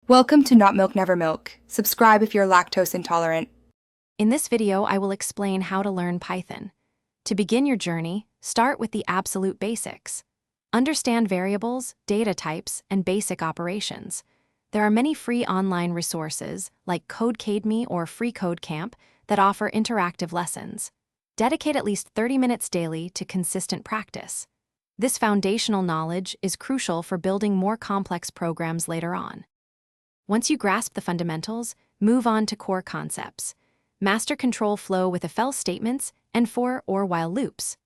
Welcome to Not Milk Never Milk. Subscribe if you're lactose intolerant. In this video, I will explain how to learn Python. To begin your journey, start with the absolute basics. Understand variables, data types, and basic operations. There are many free online resources, like Codecademy or FreeCodeCamp, that offer interactive lessons. Dedicate at least 30 minutes daily to consistent practice. This foundational knowledge is crucial for building more complex programs later on. Once you grasp the fundamentals, move on to core concepts. Master control flow with if else statements and for or while loops.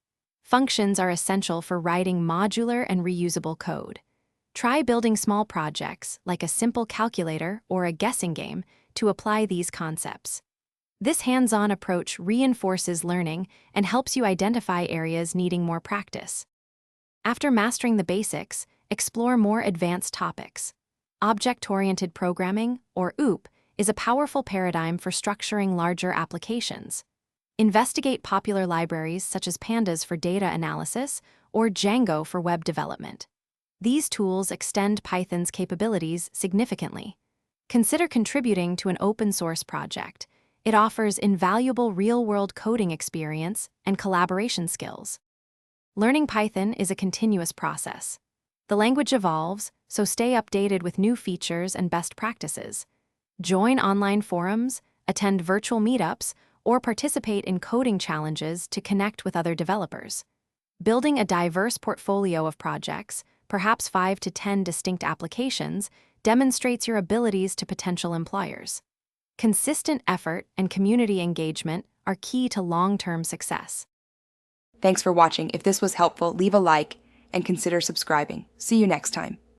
Functions are essential for writing modular and reusable code. Try building small projects, like a simple calculator or a guessing game, to apply these concepts. This hands-on approach reinforces learning and helps you identify areas needing more practice. After mastering the basics, explore more advanced topics. Object-oriented programming, or OOP, is a powerful paradigm for structuring larger applications. Investigate popular libraries such as Pandas for data analysis or Django for web development. These tools extend Python's capabilities significantly. Consider contributing to an open-source project. It offers invaluable real-world coding experience and collaboration skills. Learning Python is a continuous process. The language evolves, so stay updated with new features and best practices. Join online forums, attend virtual meetups, or participate in coding challenges to connect with other developers. Building a diverse portfolio of projects, perhaps 5 to 10 distinct applications, demonstrates your abilities to potential employers. Consistent effort and community engagement are key to long-term success. Thanks for watching. If this was helpful, leave a like and consider subscribing. See you next time.